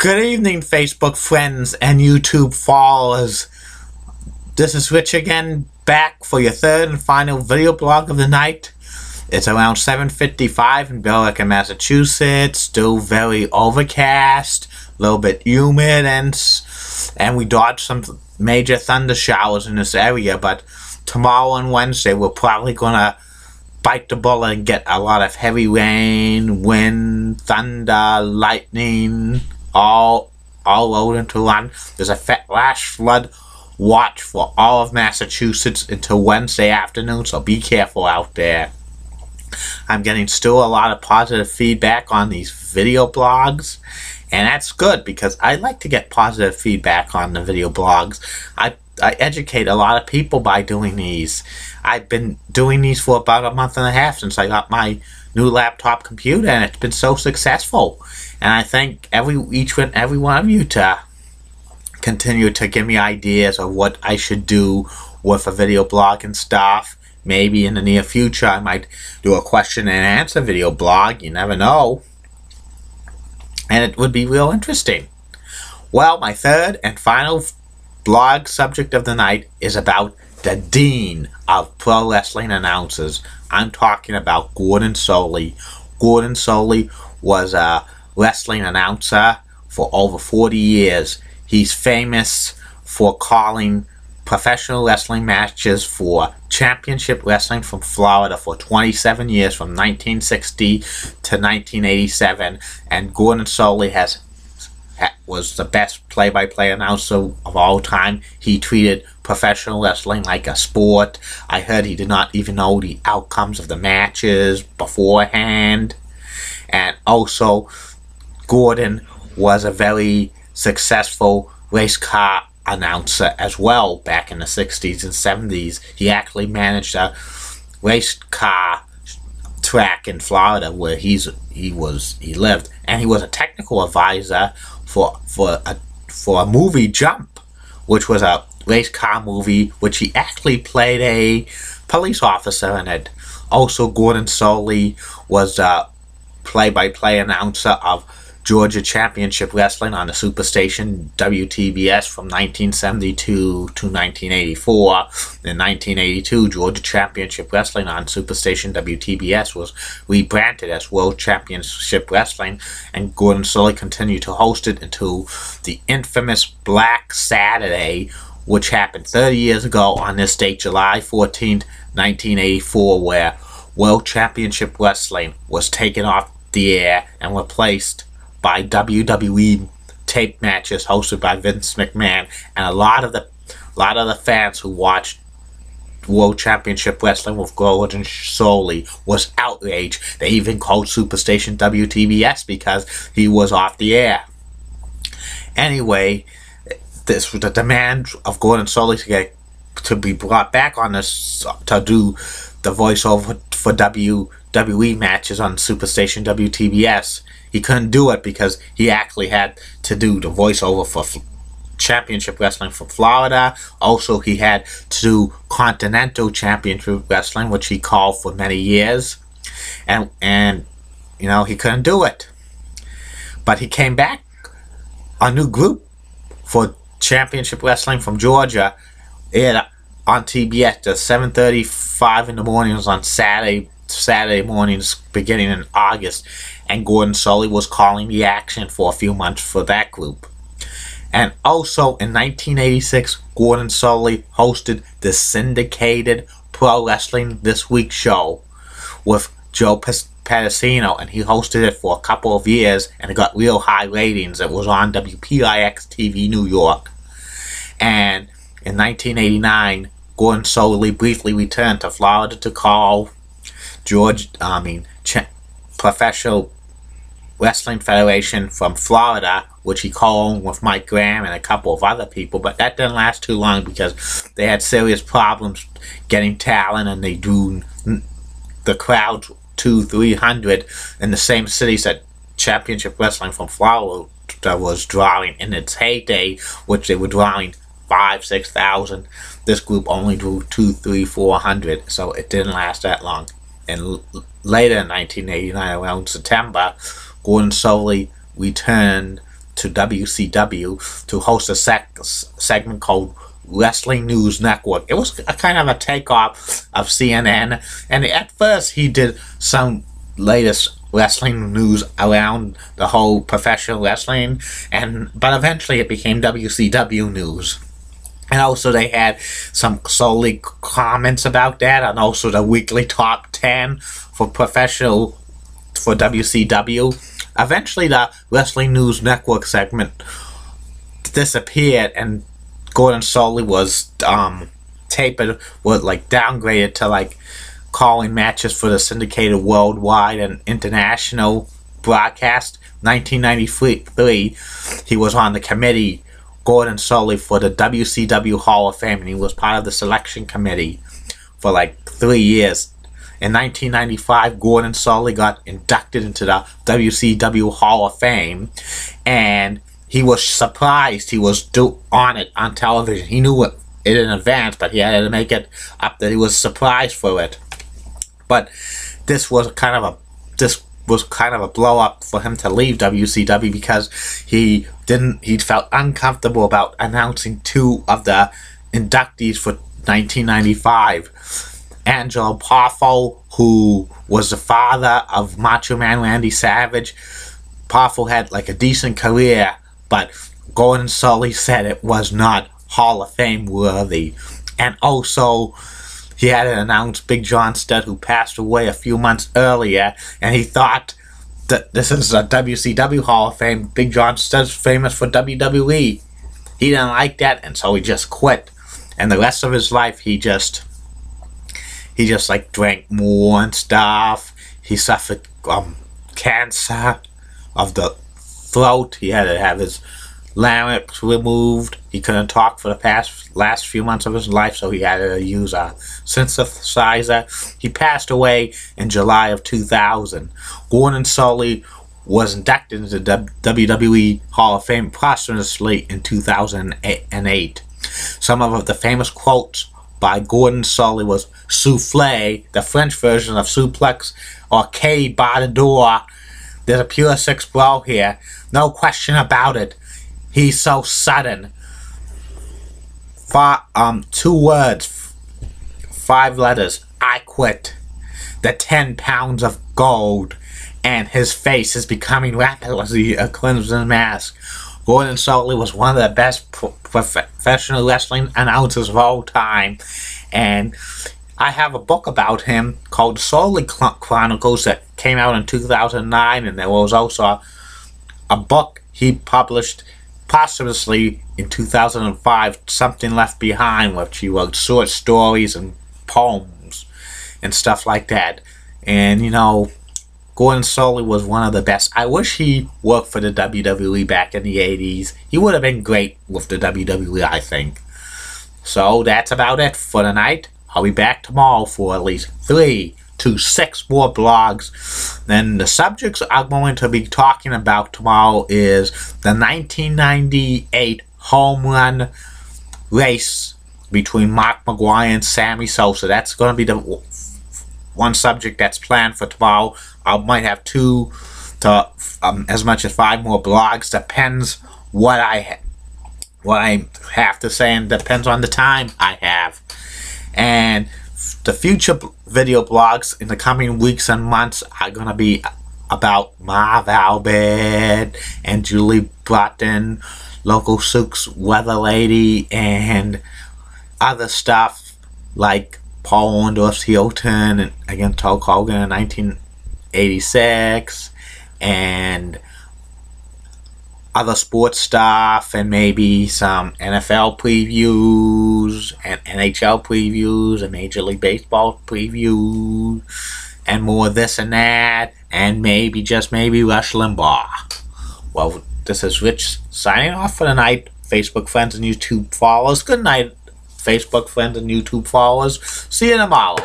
Good evening, Facebook friends and YouTube followers. This is Rich again, back for your third and final video blog of the night. It's around 7:55 in Billerica, Massachusetts. Still very overcast, a little bit humid, and we dodged some major thunder showers in this area. But tomorrow and Wednesday, we're probably gonna bite the bullet and get a lot of heavy rain, wind, thunder, lightning, all rolled into one. There's a flash flood watch for all of Massachusetts until Wednesday afternoon, so be careful out there. I'm getting still a lot of positive feedback on these video blogs, and that's good because I like to get positive feedback on the video blogs. I educate a lot of people by doing these. I've been doing these for about a month and a half since I got my new laptop computer, and it's been so successful. And I thank every one of you to continue to give me ideas of what I should do with a video blog and stuff. Maybe in the near future I might do a question and answer video blog. You never know. And it would be real interesting. Well, my third and final blog subject of the night is about the dean of pro wrestling announcers. I'm talking about Gordon Solie. Gordon Solie was a wrestling announcer for over 40 years. He's famous for calling professional wrestling matches for Championship Wrestling from Florida for 27 years, from 1960 to 1987. And Gordon Solie was the best play-by-play announcer of all time. He treated professional wrestling like a sport. I heard he did not even know the outcomes of the matches beforehand. And also, Gordon was a very successful race car announcer as well back in the 60s and 70s. He actually managed a race car track in Florida where he lived, and he was a technical advisor for a movie, Jump, which was a race car movie which he actually played a police officer in it. Also, Gordon Solie was a play-by-play announcer of Georgia Championship Wrestling on the Superstation WTBS from 1972 to 1984. In 1982, Georgia Championship Wrestling on Superstation WTBS was rebranded as World Championship Wrestling, and Gordon Solie continued to host it until the infamous Black Saturday, which happened 30 years ago on this date, July 14th, 1984, where World Championship Wrestling was taken off the air and replaced by WWE tape matches hosted by Vince McMahon. And a lot of the fans who watched World Championship Wrestling with Gordon Solie was outraged. They even called Superstation WTBS because he was off the air. Anyway, this was the demand of Gordon Solie to be brought back on this, to do the voiceover for WWE matches on Superstation WTBS. He couldn't do it because he actually had to do the voiceover for Championship Wrestling from Florida. Also, he had to do Continental Championship Wrestling, which he called for many years, and you know, he couldn't do it. But he came back a new group for Championship Wrestling from Georgia, aired on TBS at 7:35 in the mornings on Saturday mornings beginning in August, and Gordon Solie was calling the action for a few months for that group. And also in 1986, Gordon Solie hosted the syndicated Pro Wrestling This Week show with Joe Pedicino, and he hosted it for a couple of years, and it got real high ratings. It was on WPIX TV New York. And in 1989, Gordon Solie briefly returned to Florida to call Professional Wrestling Federation from Florida, which he called with Mike Graham and a couple of other people. But that didn't last too long because they had serious problems getting talent, and they drew the crowd 200-300 in the same cities that Championship Wrestling from Florida was drawing in its heyday, which they were drawing 5,000-6,000. This group only drew 200-400, so it didn't last that long. And later in 1989, around September, Gordon Solie returned to WCW to host a segment called Wrestling News Network. It was a kind of a takeoff of CNN, and at first he did some latest wrestling news around the whole professional wrestling, but eventually it became WCW news. And also they had some solie comments about that, and also the weekly top 10 for WCW. Eventually the Wrestling News Network segment disappeared, and Gordon Solie was downgraded to calling matches for the syndicated worldwide and international broadcast. 1993, he was on the committee, Gordon Solie, for the WCW Hall of Fame, and he was part of the selection committee for 3 years. In 1995, Gordon Solie got inducted into the WCW Hall of Fame, and he was surprised he was on it on television. He knew it in advance, but he had to make it up that he was surprised for it. But this was kind of a blow up for him to leave WCW, because he felt uncomfortable about announcing two of the inductees for 1995. Angelo Poffo, who was the father of Macho Man Randy Savage. Poffo had a decent career, but Gordon Solie said it was not Hall of Fame worthy. And also, he had announced Big John Studd, who passed away a few months earlier, and he thought that this is a WCW Hall of Fame. Big John Studd's famous for WWE. He didn't like that, and so he just quit. And the rest of his life, he just drank more and stuff. He suffered cancer of the throat. He had to have his larynx removed. He couldn't talk for the last few months of his life, so he had to use a synthesizer. He passed away in July of 2000. Gordon Solie was inducted into the WWE Hall of Fame posthumously in 2008. Some of the famous quotes by Gordon Solie was souffle, the French version of suplex, or K Batador. There's a pure 6 bro here. No question about it. He's so sudden. 2 words, 5 letters. I quit. The 10 pounds of gold, and his face is becoming rapidly a crimson mask. Gordon Solie was one of the best professional wrestling announcers of all time, and I have a book about him called Solie Chronicles that came out in 2009, and there was also a book he published posthumously in 2005, Something Left Behind, which he wrote short stories and poems and stuff like that. And Gordon Solie was one of the best. I wish he worked for the WWE back in the 80s. He would have been great with the WWE, I think. So that's about it for tonight. I'll be back tomorrow for at least 3 to 6 more blogs. Then the subjects I'm going to be talking about tomorrow is the 1998 home run race between Mark McGwire and Sammy Sosa. That's going to be the one subject that's planned for tomorrow. I might have 2 to as much as 5 more blogs. Depends what I have to say, and depends on the time I have. And the future video blogs in the coming weeks and months are going to be about Marv Albert and Julie Broughton, Local Souk's Weather Lady, and other stuff like Paul Orndorff's Hilton and against Hulk Hogan in 1986, and other sports stuff, and maybe some NFL previews and NHL previews and Major League Baseball previews and more this and that, and maybe, just maybe, Rush Limbaugh. Well, this is Rich signing off for the night. Facebook friends and YouTube followers, good night, Facebook friends and YouTube followers. See you tomorrow.